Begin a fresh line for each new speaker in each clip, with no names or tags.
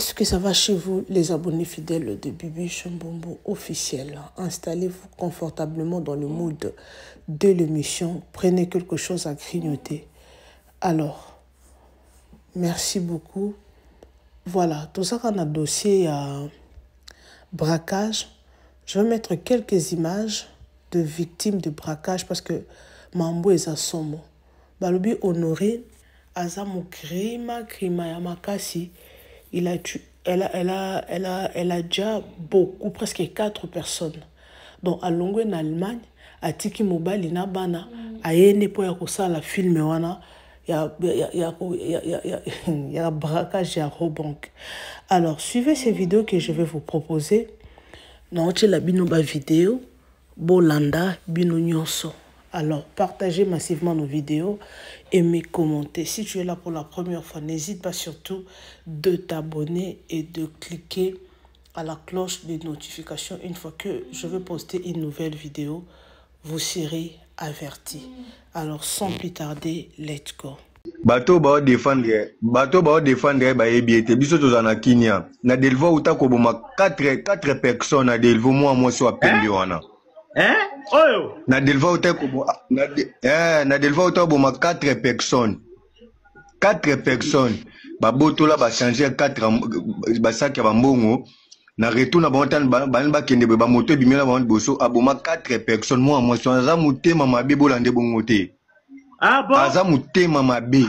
Est-ce que ça va chez vous, les abonnés fidèles de Bibi Chambombo officiel? Installez-vous confortablement dans le mood de l'émission. Prenez quelque chose à grignoter. Alors, merci beaucoup. Voilà, tout ça qu'on a dossier à braquage. Je vais mettre quelques images de victimes de braquage parce que Mambo est à son mot. Balobi Honoré, Azamu Krima Yamakasi. Elle a déjà beaucoup, presque 4 personnes. Donc, à Longo en Allemagne, à Tiki Mobile, in Abana, à Yene pour y la film, il y a braquage, il y a rebanque. Alors, suivez ces vidéos que je vais vous proposer. Non, tu la binoba vidéo, Bolanda, bino nyonso. Alors, partagez massivement nos vidéos, aimez, commentez. Si tu es là pour la première fois, n'hésite pas surtout de t'abonner et de cliquer à la cloche des notifications. Une fois que je vais poster une nouvelle vidéo, vous serez avertis. Alors, sans plus tarder, let's go.
Bato ba défendre ba ebiete biso tozana kinya na delvo utako boma 4 personnes na delvo moi so apendi wana
oyo
na delvo utako na delvo utako boma 4 personnes ba botola ba changer 4 ba sac ba mbongo na retour na bantan ba kende ba moto bimela ba boso aboma 4 personnes moi so za mutema mabe bolande bongote. Ah bon? Aza mutema mabe.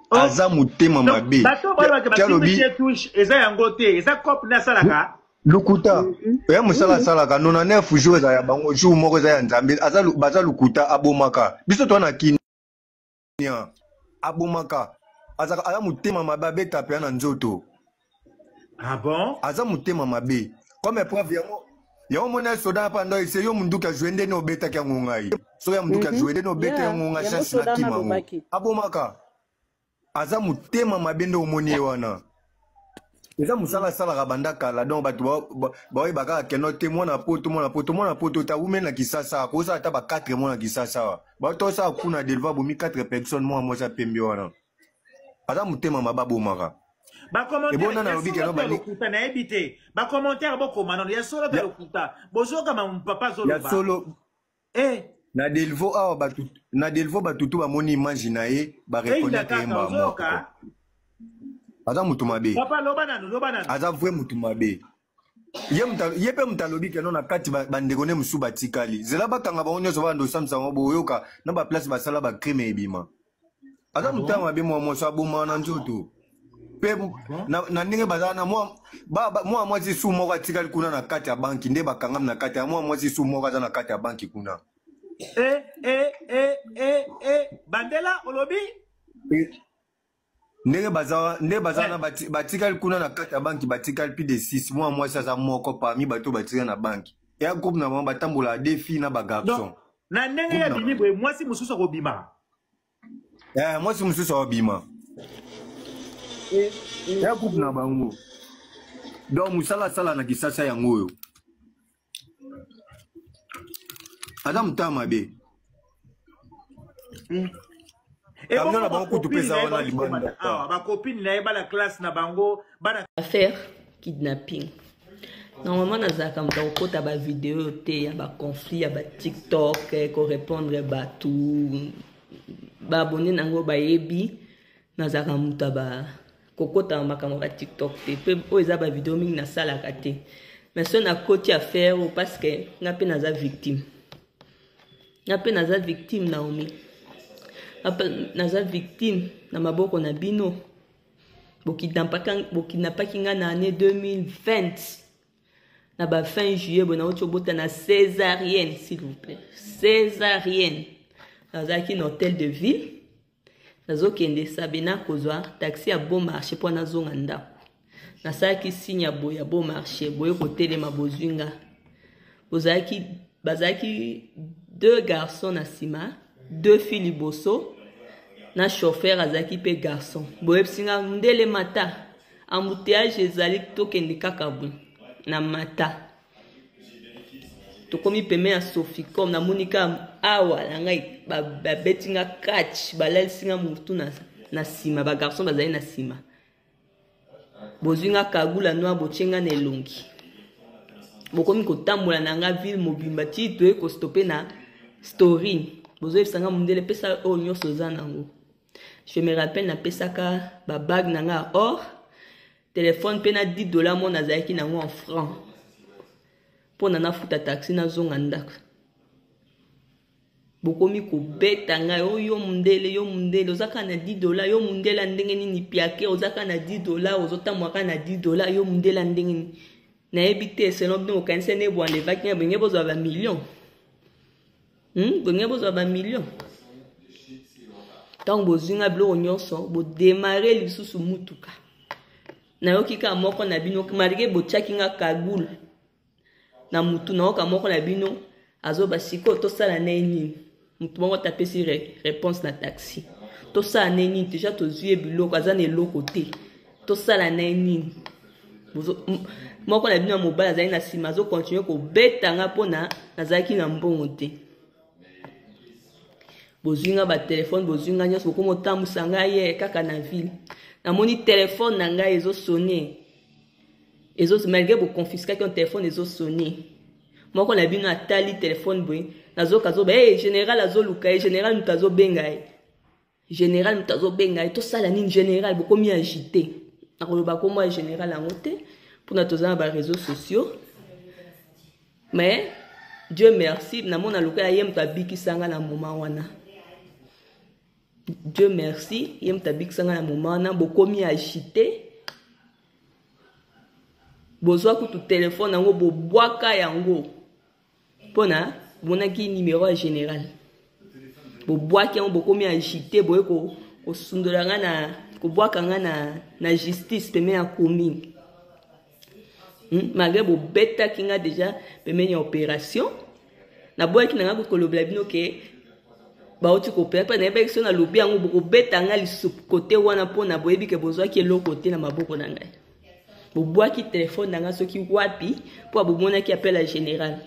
Aza mutema mabe.
Bato balo ke bakimi touche eza yangote, eza cop na salaka.
Lukuta. Ya musala salaka 99 jours ya bango jour moko za ya nzambe. Aza baza lukuta abomaka. Biso to na kinya. Abomaka. Aza mutema mabe beta pe na nzoto.
Ah bon?
Aza mutema mabe. Comme preuve yango mona soda panda ise yo munduka joende no beta kya ngungai. So ya munduka joende no beta ya ngunga chance na kima. Abomaka. Aza mutema mabende omoni wana. Eza musala sala rabanda kala donc batu ba baka keno te mona poto ta umena kisasa ko sa ta ba 4 mona kisasa. Ba to sa kuna delva bomi 4 personnes moi sa pembi wana. Aza mutema mababo maka.
Ba commentaire na ebité ba commentaire boko manano ya solo de lokuta bozoka ma papa zolo
ya solo na delvo batutu ba moni image na ye ba reconnaître mba aza mutu mabe
papa lobanano
aza vrai mutu mabe ye pe mutalobi keno na kati bandeko ne musu batikali zela bakanga ba onyo zo bando samsa ngo yoka na ba place ba sala ba crime ebima aza mutu mabe mo so aboma na njoto na ndenge bazana moi si sou moko atikali kuna na kati ya banki nde bakanga na kati ya moi si sou moko aza na kati ya banki kuna
bandela olobi
ndenge bazana batikali kuna na kati ya banki batikali plus de 6 moi sasa moko parmi bato batikali na banki ya groupe na bango batambola des filles na ba garçon
na ndenge ya bimi boye mwasi mususu akobima
mwasi mususu akobima ya groupe na bango donc musala na kisasa yango oyo aza mutama mabe
kamio na bango kutu pesa wana limanda ba copine na yeba la classe na bango bana
affaire kidnapping. Normalement nazaka muta kokota ba vidéo te ya ba conflit ya ba TikTok ko répondre ba tout ba abonné nango ba yebi nazaka muta ba kokota makambo ya TikTok te pe o eza ba vidéo mingi na sala kate mais so na koti affaire parce que nga pe naza victime Naomi naza victime na maboko na bino bokidnappaki nga na année 2020 na ba fin juillet bona otobota na césarienne s'il vous plaît césarienne nazaki na hôtel de ville nazokende sabena kozwa taxi ya bon marché po nazonga ndako nasalaki signe boya bon marché boye kotelema bozwinga bazalaki 2 garçons na sima 2 filles liboso na chauffeur azalaki pe garçon boyebisinga ndele mata embouteillage ezali tokende kaka bwe na mata tokomi peme ya Soficom na monika awa na ngai babetinga catch balalisinga mutu na sima ba garçon bazali na sima bozwinga kagula noa botyenga na elongi bokomi kotambola na nga ville mobimba ti toye kostope na story bozoyebisanga mundele pesa oyo nyonso oza nango. Je me rappelle napesaka babag na nga or téléphone mpe na $10 mo nazalaki nango en franc mpo na nafuta taxi nazonga ndako. Bokomi kobeta ngai yo mundele ozaka na $10 yo mundele ndenge nini piake ozaka na $10 ozotamwaka na $10 yo mundele ndenge nini nayebi te selon bino okanisa ne bwandevaki nga benge bozwa ba million benge bozwa ba million. Ntango bozwinga biloko nyonso bodemare lisusu mutuka nayoki ka moko na bino marike botiaki nga kagule na mutu nayoka moko na bino azoba siko tosala na nini mutu moko tapesi réponse na taxi tosala na nini deja tozwi biloko aza na eloko te tosala na nini moko na bino ya mobali azali na nsima azokontinue kobetanga mpona nazalaki na mbongo te. Bozwinga ba telefone bozwinga nyonso bokomi otambusa ngai ye kaka na ville namoni telefone na ngai ezosone malgré boconfiskaki on telefone ezosone moko na bino atali telefone boye nazoka zoba général azoluka ye général mutu azobenga ye général mutu azobenga ye tosala nini général bokomi agité nakoloba kombo ya général yango te mpona toza na baréseaux sociaux mais Dieu merci namona lokola ye mutu abikisanga na moment wana. Dieu merci, yem tabik sanga na moment bokomi agité. Bozwa kutu téléphone nango bobwaka yango. Pona bonaki numéro général. Bobwaki yango bokomi agité boye ko sundolanga na ko bwaka nga na justice peme ya commune. Malgré bo beta kinga déjà peme ya opération. Na boye ki nanga ko lobela bino ke baoti kopera pa na yeba ekso na lobi yango bokobeta nga lisupu kote wana mpona boyebi ke bozwaki eloko te na maboko na ngai bobwaki telefone na nga soki wapi mpo abomonaki appel ya général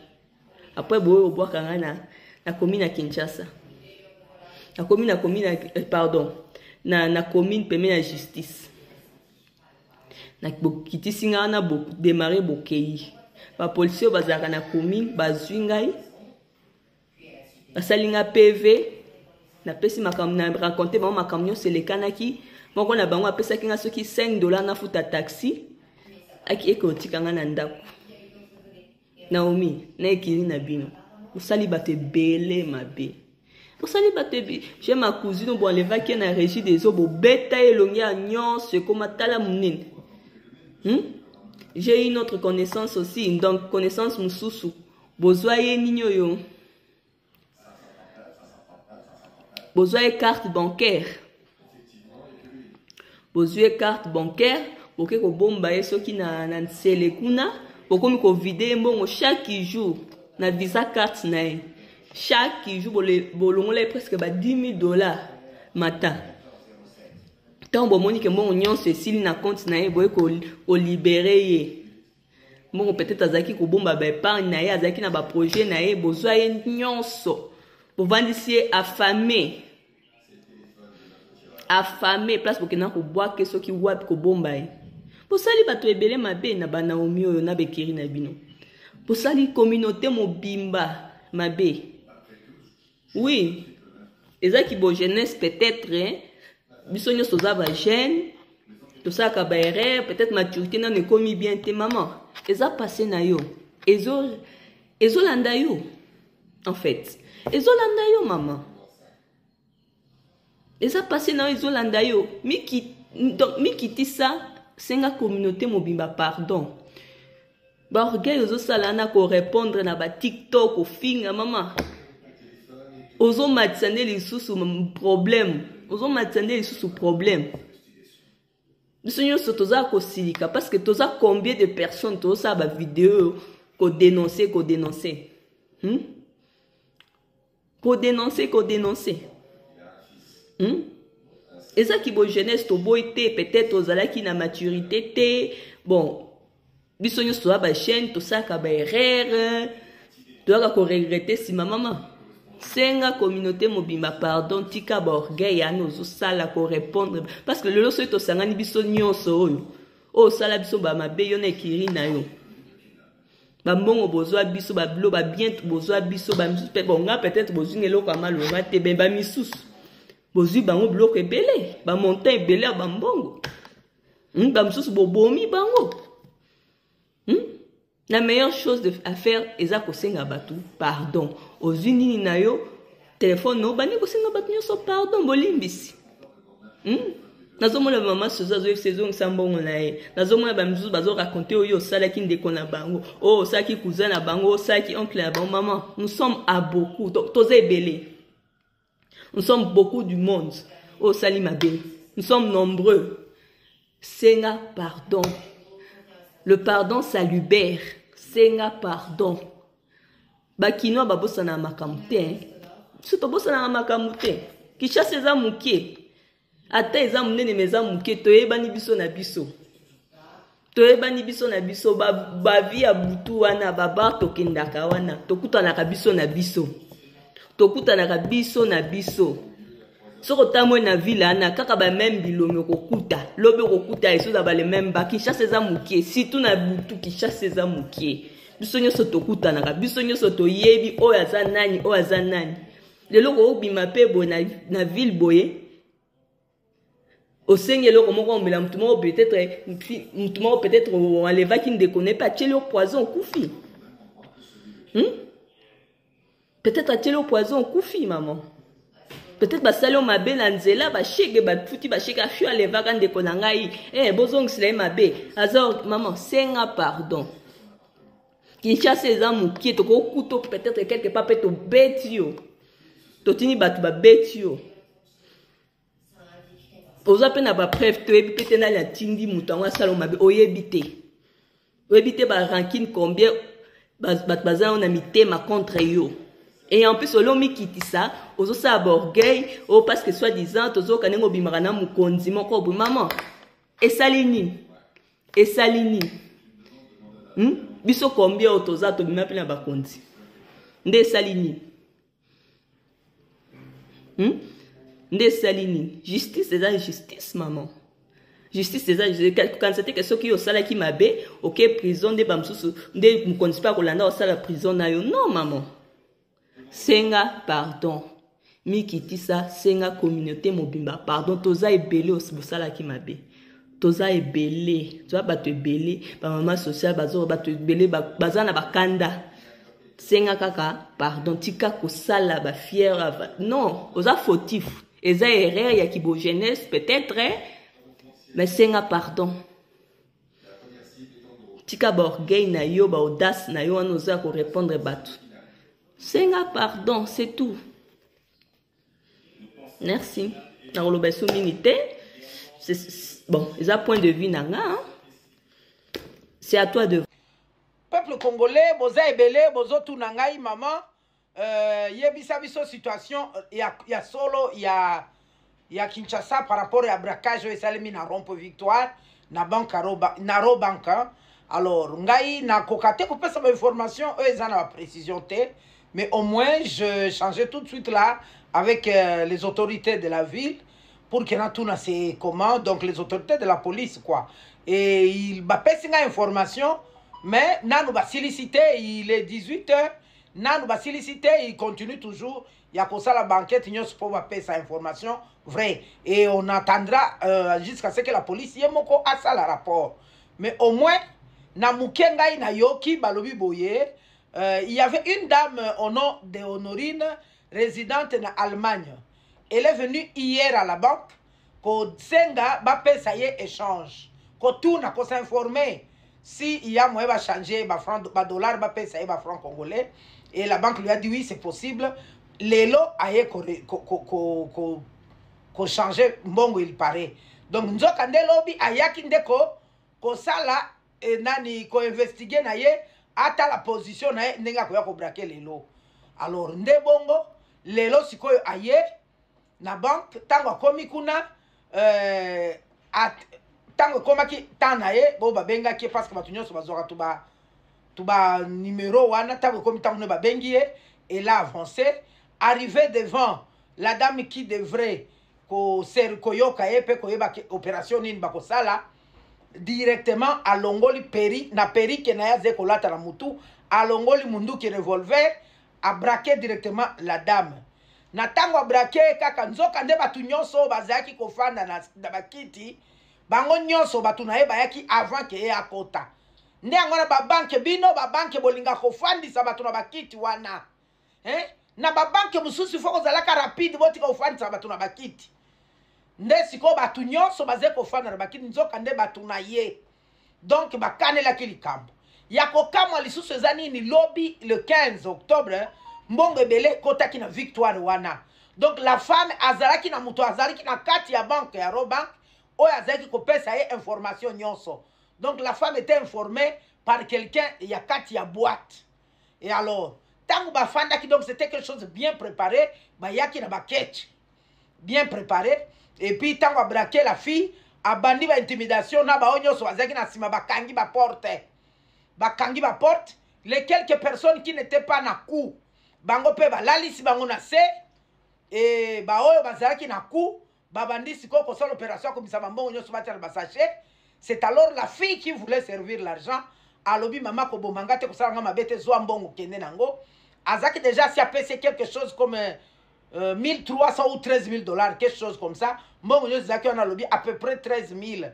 après boye obwaka nga na commune ya Kinshasa na commune peme ya justice na bokitisi nga wana démarrer bokei bapolisier bazalaka na commune bazwi ngai basalinga PV na pesi makambo na raconter bango makambo nyonso elekanaki moko na bango apesaki nga soki $5 nafuta taxi aki ekotikanga na ndako. Naomi na ekili na bino osali bato ebele mabe osali bato ebele j'ai ma cousine bo enlevaki na régie des eaux bobeta elongi ya nyonso ekoma tala monene. J'ai une autre connaissance aussi donc connaissance mosusu bozwa ye nini oyo bozwa carte bancaire boke kobomba ye soki na nsele kuna bokomi kovide mbongo chaque jour na visa carte na ye chaque jour bolongola ye presque ba $10,000 mata ntango bomoni ke mbongo nyonso esili na compte na ye boye kolibere ye mbongo peut-être azalaki kobomba baépargne na ye azalaki na baprojet na ye bozwa ye nyonso bovandisi ye affamé place bokenda kobwaka soki wapi kobomba ye bosali bato ebele mabe na banaomi oyo na bekeri na bino bosali communauté mobimba mabe oui ezaki bo jeunesse peut-être biso nyonso toza ba jeune tosalaka ba erreur peut-être maturité nano ekomi bien te maman eza passé na yo ezolanda yo en fait ezolanda yo maman eza passé na yo ezolanda yo mikitisa senga communauté mobimba pardon ba orgueil ozosala na ko répondre na ba TikTok ofinga mama ozomatisa nde lisusu problème biso nyonso toza kosilika parce que toza combien de personnes tozosala ba vidéo kodénoncer eza ki bo jeunesse to boy te peut-être ozalaki na maturité te bon biso nyonso toza ba chaîne tosaka ba erreur toza ko regretter si maman senga communauté mobimba pardon tika ba orgueil ya nozo sala ko répondre parce que lelo so to sangani biso nyonso oyo o sala biso ba mabe yo na kiri na yo ba mbongo bozwa biso ba bilo ba bien bozwa biso ba misusu pe bonga peut-être bozwi eloko amalonga te ben ba misusu bozwi bango biloko ebele ba montant ebele ya ba mbongo ba misusu bobomi bango la meilleure chose à faire eza kosenga batu pardon ozwi nini na yo téléphone no bani kosenga batu nyonso pardon bolimbisi nazomona mama soza ezongisa mbongo na ye nazomona bamisusu bazoraconte oyo osalaki ndeko na bango oyo osalaki cousin na bango osalaki oncle na bango maman nous sommes à beaucoup toza ebele nous sommes beaucoup du monde oyo osali mabe nous sommes nombreux senga pardon le pardon ça libère senga pardon bakinois babosana na makambo te so tobosana na makambo te Kinshasa eza mokie ata eza monene me eza mokie toyebani biso na biso bavi ya butu wana babar tokendaka wana tokutanaka biso na biso soko tamwe na ville ana kaka ba même bilomi kokuta lobe kokuta esoza ba le même ba Kinshasa eza mokie surtout na butu Kinshasa eza mokie biso nyonso tokutanaka biso nyonso toyebi oyo aza nani lelo ko obima pe bo na ville boye osenge loko moko omela mutu moko peut-être enleva qui ne déconne pas tiele au poison kufi peut-être tiele au poison kufi maman peut-être basali o mabe na nzela bashege bafuti bashege afi aleva ka ndeko na ngai bozongisela mabe azor maman senga pardon Kinshasa eza mokie tokokuta peut-être quelque part pe to beti yo totini batu ba beti yo oza pe na ba preuve toyebi pe te na la tindi mutu ango asala mabe oyebi te ba rancune combien batu baza na mitema contre yo. Et en plus, on mikiti ça, ozo sa borgueil, oh parce que soi-disant, ozo kanengo bimarana mukonzi moko bu maman. Et salini. Biso combien otoza to bima pena bakonzi. Nde salini. Nde salini. Justice c'est la justice maman. Justice c'est ça, quand c'était que ceux qui au sala qui mabe, OK prison de bamsusu, nde mukonzi pa kolanda au sala prison na yo. Non maman. Senga pardon mikitisa senga communauté mobimba pardon toza ebele osala ki mabe toza ebele tu bato ebele ba mama social bazo bato ebele bazana bakanda senga kaka pardon tika ko sala ba fier non oza fautif eza erreur ya kibo jeunesse peut-être mais senga pardon tika borgay na yo ba audace na yo oza ko répondre bato. Senga pardon, c'est tout. Merci. Dans le besoin minité, bon, ils ont point de vue nanga. C'est à toi de.
Peuple congolais, boza ebele, bozo tout nangai maman. Yebisa biso situation, il y a solo, il y a Kinshasa par rapport à braquage et salemi na rompo victoire na banque na banque. Alors ngai na kokate ko pesa ma information, eux ils en ont précision té. Mais au moins, je changeais tout de suite là avec les autorités de la ville pour qu'il y ait tout dans ces commandes, donc les autorités de la police, quoi. Et il m'a fait une information, mais nous va solliciter, il est 18h, nous va solliciter, il continue toujours. Il y a comme ça la banquette, il y a cette information vraie. Et on attendra jusqu'à ce que la police y ait ça le rapport. Mais au moins, na mukengai na yoki balobi boye. Il y avait une dame au nom de Honorine, résidente en Allemagne. Elle est venue hier à la banque, que Senga va payer ça y est échange. Que tout n'a qu'à s'informer si il y a moyen de changer, bah dollar va payer ça y est franc congolais. Et la banque lui a dit oui c'est possible. Les lots a qu'on changer mbongo il paraît. Donc nous avons des lobby a yakinde ko sala nani ko investiguer na ye. Ata la position na nenga koya ko braquer les lots. Alors nde bongo les lots sikoyo aye na banque tango komi kuna tango komaki tanaye bo babenga ki parce que batunyo so bazora tuba numéro wana tango komi tango ne babengi et là avancé arrivé devant la dame qui devrait ko ser koyoka epe koyeba opération nini bakosala directement à longoli peri na peri ke na ya zekolata na mutu à longoli mundu ki revolver a braqué directement la dame na tango a braqué kaka nzoka nde batu nyonso bazaki kofanda na bakiti bango nyonso batu na ye bayaki avant ke ye akota nde yango na babanke bino babanke bolinga kofandisa batu na bakiti wana na babanke mususu fo kozalaka rapide botika kofandisa batu na bakiti nde siko batu nyonso baze kofanda na bakiti nzoka nde batu na ye donc bakanelaki likambo ya kokamwa lisusu eza nini lobi le 15 octobre mbongo ebele ekotaki na victoire wana donc la femme azalaki na moto azalaki na kati ya banque ya Robank oyo azalaki kopesa ye information nyonso donc la femme était informée par quelqu'un ya kati ya boîte et alors tango bafandaki donc c'était quelque chose de bien préparé bayaki na baketch bien préparé et puis tango abraqué la fille abandi ba intimidation na ba nyonso azalaki na sima bakangi ba porte les quelques personnes qui n'étaient pas na coup bango pe balalisi bango na se et ba oyo bazalaki na coup babandi siko ko sala opération comme ça mbongo nyonso batia na sachet. C'est alors la fille qui voulait servir l'argent alobi mama ko bomanga te ko sala nga mabete zo mbongo kende nango azaki déjà si a payé quelque chose comme 1300 ou 13 000 $, quelque chose comme ça. Mbongo nyonso zaki on a lobby à peu près 13 000.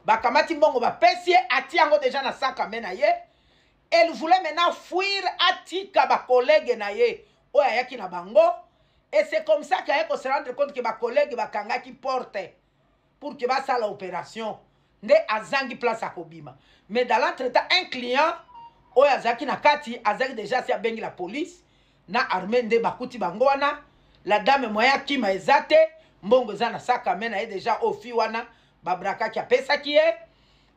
Bakamati mbongo ba pesie ati yango déjà na saka mena ye. Elle voulait maintenant fuir atika ba collègue na ye oya yaki na bango et c'est comme ça qu'elle se rendre compte que ba collègue ba kanga qui porte pour que ba ça l'opération nde azangi place à kobima. Mais dans l'entretemps un client oya zaki na kati azaki déjà si a bengi la police na armée nde bakuti bango wana. La dame moya kima ezate mbongo za na saka mena ye déjà au fi wana babraka ki apesa ki ye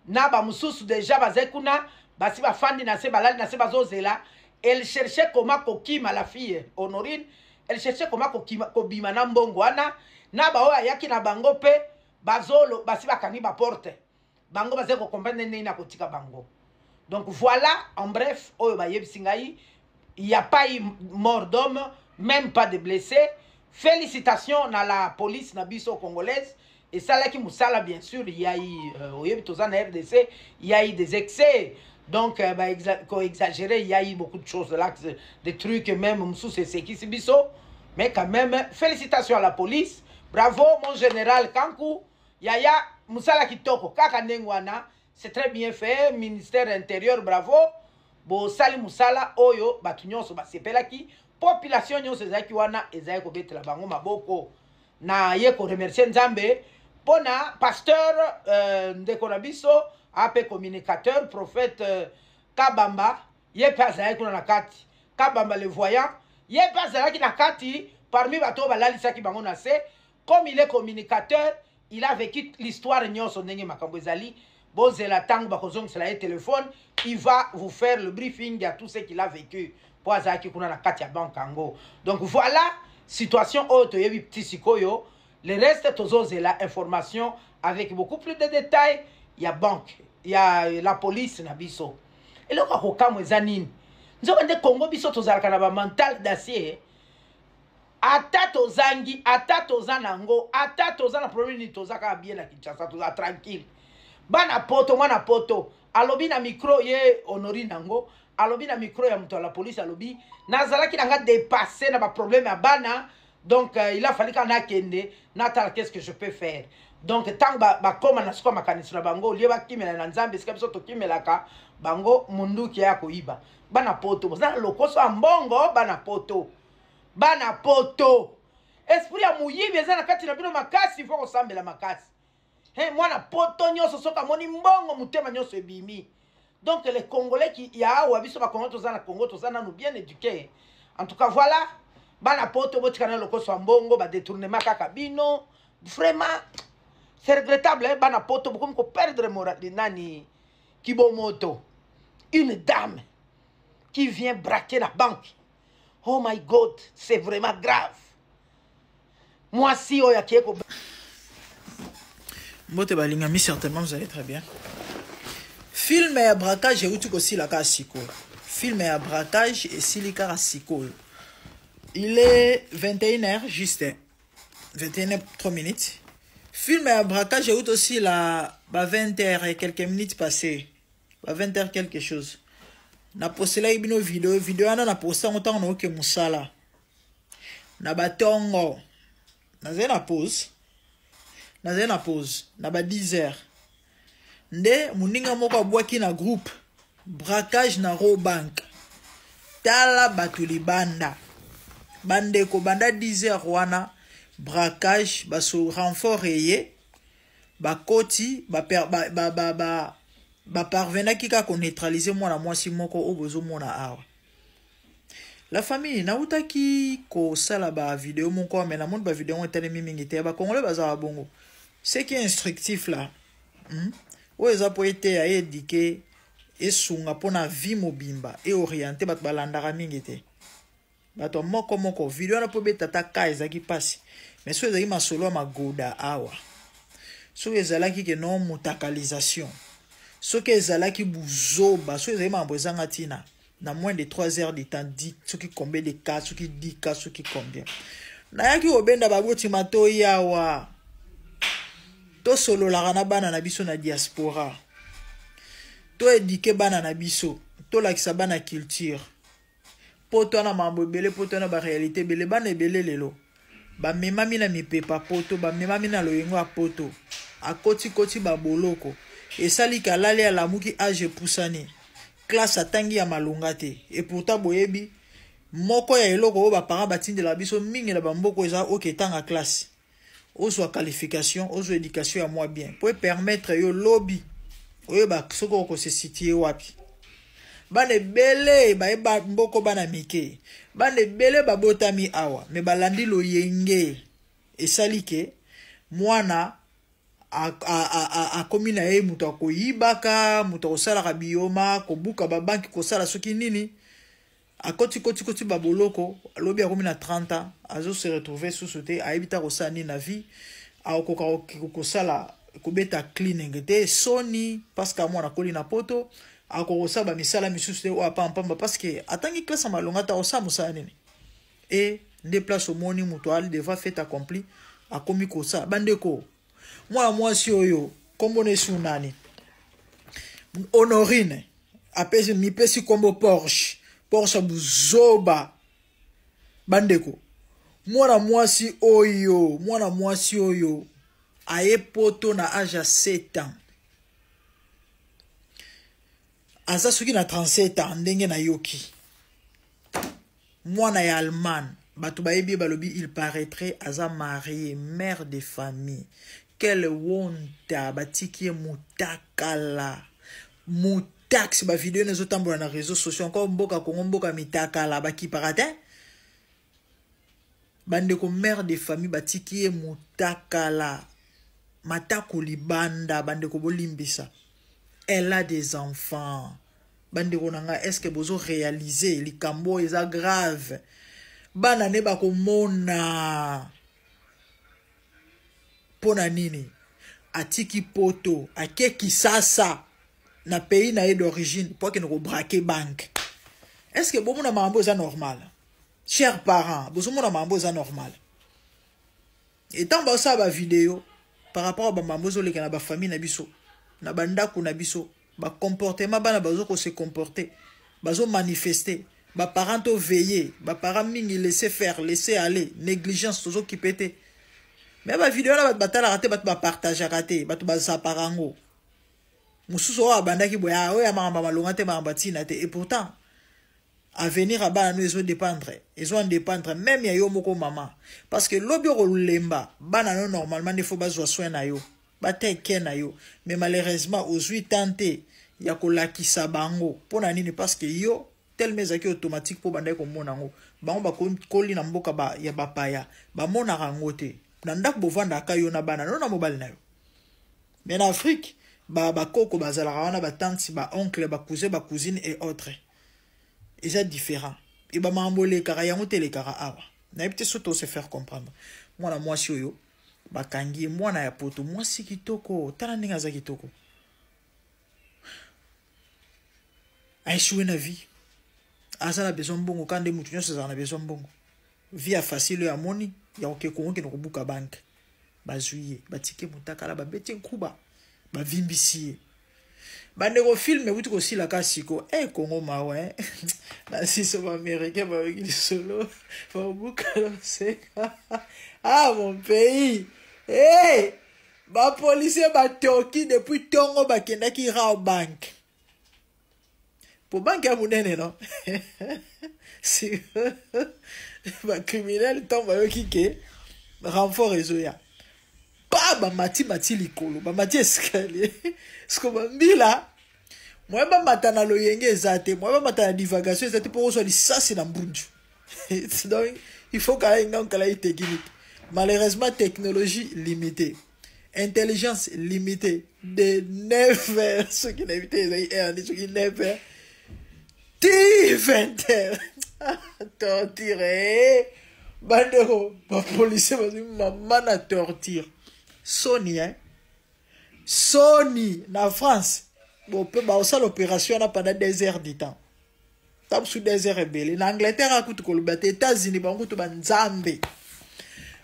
na ba mususu déjà bazekuna basi bafandi na se balali na se bazozela. Elle cherchait comment kokima la fille Honorine, elle cherchait comment kokima kobima na mbongo wana na ba oya yaki na bango pe bazolo basi bakani ba porte bango bazeko comprendre nini na kotika bango. Donc voilà en bref oyo ba yebisi ngai il n'y a pas eu mort d'homme, même pas de blessés. Félicitations à la police nabiso congolaise. Et ça là qui moussala bien sûr, il y a eu RDC, il y a eu des excès. Donc exagéré, il y a eu beaucoup de choses là, des trucs même moussou c'est qui c'est biso. Mais quand même félicitations à la police. Bravo mon général Kankou. Yaya moussala kitoko kaka ndengwana, c'est très bien fait, ministère intérieur bravo. Bo sali musala oyo batu nyonso basepelaki population nyonso ezaki wana ezaki kobetela bango maboko na ye ko remercier Nzambe pona pasteur ndeko na biso ape communicateur prophète Kabamba ye pe azalaki kuna na kati Kabamba le voyant ye pe azalaki na kati parmi bato balalisaki bango na se comme il est communicateur il a vécu l'histoire nyonso ndenge makambo ezali bozela tango bakozong sela ye téléphone il va vous faire le briefing à tout ce qu'il a vécu pour azaki kuna na kati ya banque ango. Donc voilà situation auto yebi petit sikoyo le reste tozozela information avec beaucoup plus de détails. Il y a banque, il y a la police na biso et le ko kamo ezanini nzoka nde Congo biso tozalaka na ba mental d'acier ata tozangi ata tozanango ata tozana problème ni tozaka bien na Kinshasa toza tranquille bana poto mwana poto alobi na micro ye Honorine nango alobi na micro ya muto la police alobi nazalaki nanga dépasser na ba problème ya bana donc il a fallu qu'on a kende natal qu'est-ce que je peux faire donc tant ba koma na siko makanisi na bango lié ba kimela na Nzambe sika biso to kimelaka bango mundu ki ya koiba bana poto bozana lokoso mbongo bana poto esprit ya muyibi ezana kati na bino makasi faut kosambela makasi. Hey, mwana poto nyonso soka moni mbongo mutema nyonso ebimi. Donc les Congolais qui ya wa biso ba Congo tozana Congo tozana nous bien éduqués. En tout cas voilà, bana poto botika na lokoso mbongo ba détournement kaka bino. Vraiment c'est regrettable hein, bana poto beaucoup ko perdre moral de nani Kibomoto. Une dame qui vient braquer la banque. Oh my God, c'est vraiment grave. Moi si oya kieko
Mbote balingami certainement vous allez très bien. Film et braquage et utu aussi la siko. Film et braquage et silikara siko. Il est 21h juste 21h 3 minutes. Film à braquage, j'ai eu aussi la 20h et quelques minutes passées. 20h quelque chose. Na posté là une vidéo na posté en temps que musala. Na batongo. Na zena pause. Na 10h. Nde muninga moko abwaki na groupe braquage na Robank. Tala batuli banda. Bande ko banda 10h wana braquage baso renfort ye bakoti ba parvenaki ka ko neutraliser mwana mwasi moko obozo mona awa. La famille na utaki ko sala ba vidéo moko mais na monde ba vidéo etelemi mingi te ba congolais baza bongo. Ce qui est instructif là. O eza po ete a éduquer et sunga pona vie mobimba et orienté bat balandaka mingi te. Bato moko vidéo na po beta ta kaisa ki passe. Mais so ezaki masolo magoda awa. So ezalaki ke non mutakalisation. So ke ezalaki buzoba, so ezalaki mambo ezanga tina. Na moins de 3 heures de temps dit ce qui combien de cas, ce qui 10 cas, ce qui combien. Na yaki obenda baboti mato yawa. To solo la rana bana na biso na diaspora. To éduquer bana na biso, to lakisa bana culture. Poto na mambo belé, poto na ba réalité belé bana belé lelo. Ba memami na mipepa poto, ba memami na loyengo a poto. A koti ba boloko. Et sali kalali à la muki age poussani. Classe atangi ya malunga te. Et pourtant boyebi moko ya eloko ba parents batinde la biso mingi na bamboko eza oketanga classe. Ozo qualification, ozo éducation à moi bien. Pour permettre yo lobby. Oyo ba soko ko se situer wapi. Bane bele ba mboko bana mike. Bane bele ba botami awa. Me balandi lo yenge. Et salike mwana a komina e muto ko yibaka, muto ko sala bioma, ko buka ba banki ko sala soki nini. A koti ba boloko, lobi a komina 30 ans, azo se retrouver sous sauté a ebita ko sala ni na vie, a ko sala ko beta cleaning te soni parce que moi na koli na poto, a ko sala ba misala misusu o pamba parce que atangi classe malonga ta o sa musala nini. Et des places au moni muto ali devra fait accompli a komi ko sa bandeko. Moi si oyo kombo ne sunani Honorine apesi mi pesi kombo Porsche buzoba bandeko mwana mwasi oyo aye poto na âge 7 ans aza soki na 37 ans ndenge na yoki mwana ya Allemagne bato bayebi balobi il paraîtrait aza marié mère de famille. Quelle wonta batiki mutakala mutax ba vidéo nezo tambola na réseaux sociaux encore mboka Kongo mboka mitakala baki parate bande ko mère de famille batiki mutakala matako libanda bande ko bolimbisa. Elle a des enfants bande ko nanga est-ce que bozo réaliser likambo eza grave bana ne ba ko mona pona nini atiki poto akeki sasa na pays na d'origine pour que nous braquer banque. Est-ce que bon mon mambo ça normal? Chers parents, bon mon mambo ça normal. Et tant ba ça ba vidéo par rapport à ba mambo zo le kana ba famille na biso na banda ku na biso ba comportement bana bazo ko se comporter bazo manifester ba parents to veiller ba parents mingi laisser faire laisser aller négligence tozo qui pété. Mais ma vidéo là batala raté bat ba partager raté bat ba sa parango mususu wa banda ki boya oya mamba malonga te mamba tina te et pourtant à venir à bana nous ils ont dépendre même ya yo moko maman parce que lobi ro lemba bana non normalement il faut bazwa soin na yo ba te ken na yo mais malheureusement aujourd'hui tenté ya ko lakisa bango pona nini parce que yo tel mezaki automatique pour banda ko mona ngo bango ba koli na mboka ba ya bapaya ba mona rango te nandak bovanda kayo na bana non na mobile na yo mais en Afrique ba koko bazala wana ba tante ba oncle ba cousin ba cousine et autres et c'est différent et ba mambole kara yango tele kara awa na peut surtout se faire comprendre moi si oyo ba kangi mwana ya poto moi si kitoko tala ndinga za kitoko aishuwe na vie azala besoin bongo kande mutu nyonso za na besoin bongo vie facile ya moni ya oke kongo ke no buka bank bazuye batike mutakala babeti nkuba bavimbisi bandeko filme wuti ko sila kasiko Congo mawe na siso ba américain ba wiki solo ba buka seka mon pays ba policier ba toki depuis tongo ba kenda ki ra bank pour banque ya munene non si ba criminel tomba yo kike renfort réseau ya ba mati likolo ba mati escalier sko bambila moi ba matana loyenge ezate moi ba matana divagation ezate pour so lisasi na mbunju donc il faut qu'à une technique malheureusement technologie limitée intelligence limitée de 9 heures ce qui n'évité ce qui 9 heures 20 heures torturé bandero ba policier ba maman na torture Sony Sony na France bon peut ba ça l'opération na pendant 2 heures du temps tam sous 2 heures belé na Angleterre a kutu ko le États-Unis ba kutu ba nzambe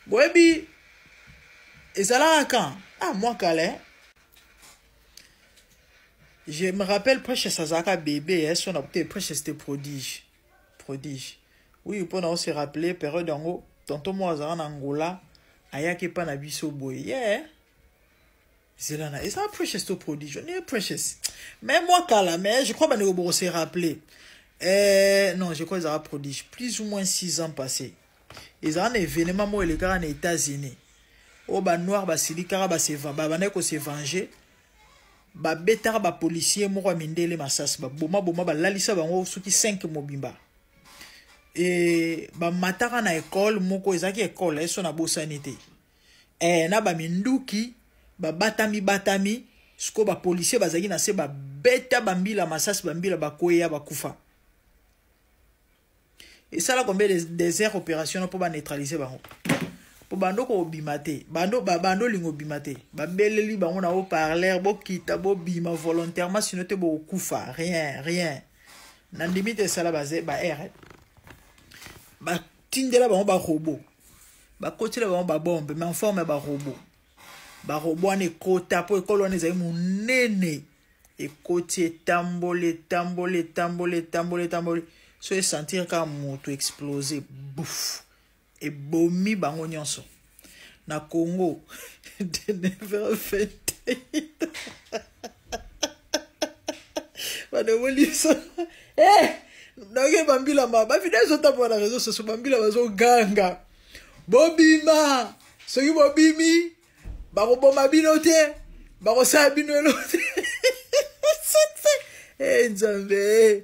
boyebi ezala quand moi calé je me rappelle Precious Sazaka bébé son opté Precious c'était prodige oui pour nous se rappeler période en tonton moi en Angola ayaki pa na biso boye c'est là et ça Precious to prodige on est Precious mais moi cala mais je crois que nous se rappeler non je crois que ça prodige plus ou moins 6 ans passés ils ont un événement moi les gars en États-Unis au ba noir ba silikara ba se va ba baneko se venger ba betara ba policier moko mindele masas ba boma ba lalisa bango soki 5 mobimba et ba matara na école moko ezaki école eso na bosanité na ba minduki ba batami sko ba policier bazaki na se ba beta bambila masas bambila ba koya ba kufa et ça là combien des heures opération pour ba neutraliser bango pour bando ko bimate bando lingo bimate ba beleli bango na haut parleur bo kita bo bima volontairement sinon te bo kufa rien na limite ça là basé ba r ba tindela bango ba robot ba kotela bango ba bombe mais en forme ba robot ane kota po ekolo ane zai munene ekoti tambole so e sentir ka moto exploser bouf et bomi bango nyonso na Congo de 9h20 bana molisa nage bambila ba vidéo zo tapo na réseau sociaux bambila bazo ganga bobima soki bobimi bako boma binote bako sa binote nzambe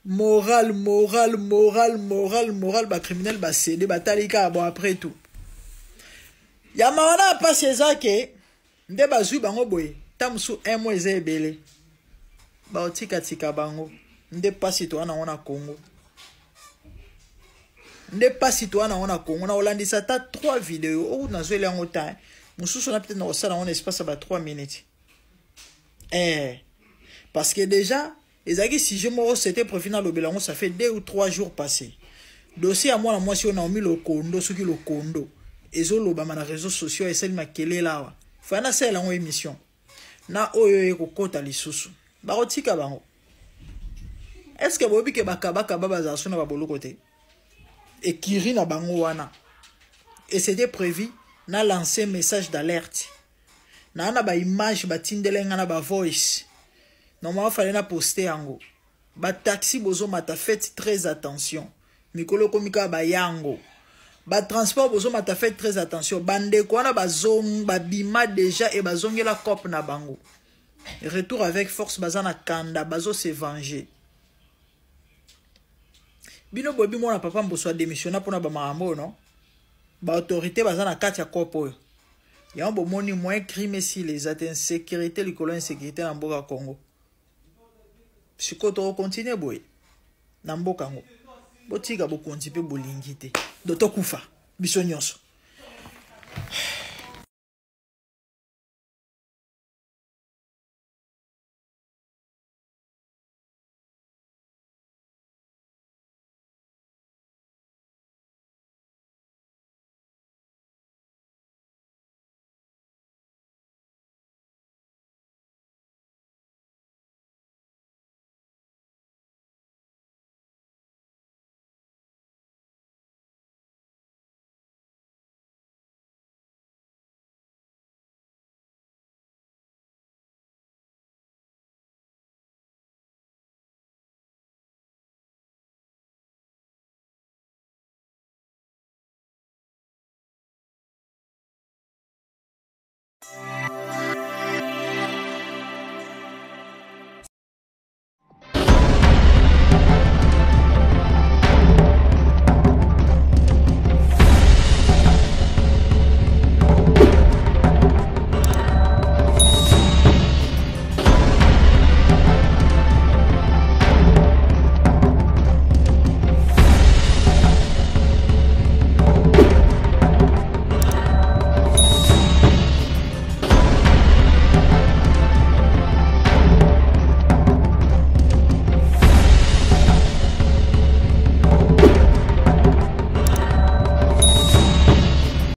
moral ba criminel ba cédé ba talika bon après tout ya mawana passe ezake nde bazui bango boye tamsu 1 mois ezebele ba otika bango nde pasi to ana ona Congo na olandisa ta 3 vidéos ou na zwe lango ta mususu na peut-être na sala on espace ba 3 minutes parce que déjà ezaki si je moro c'était profil na lobelango ça fait 2 ou 3 jours passés dossier à moi si on a mis le kondo soki le kondo ezo loba na réseaux sociaux et celle makele lawa fana sala en émission na oyo ekokota lisusu ba rotika bango est-ce que bobi ke bakabaka baba za sona ba bolo côté et kiri na bango wana et c'était prévu na lancer message d'alerte na ba image ba tindelenga na ba voice normalement fallait na poster yango ba taxi bozo mata faites très attention mikolo komika ba yango ba transport bozo mata faites très attention bande ko na bazong ba bima déjà et bazongela cop na bango retour avec force bazana kanda bazo se venger bino bobi mona papa mboso démissionna pour na ba mambo non ba autorité bazana kati ya cop oyo ya mbo moni moins crime si les insécurité likolo insécurité na mboka Congo sikoto continue boy na mboka ngo botika bo kontipe bolingi te doto kufa biso nyonso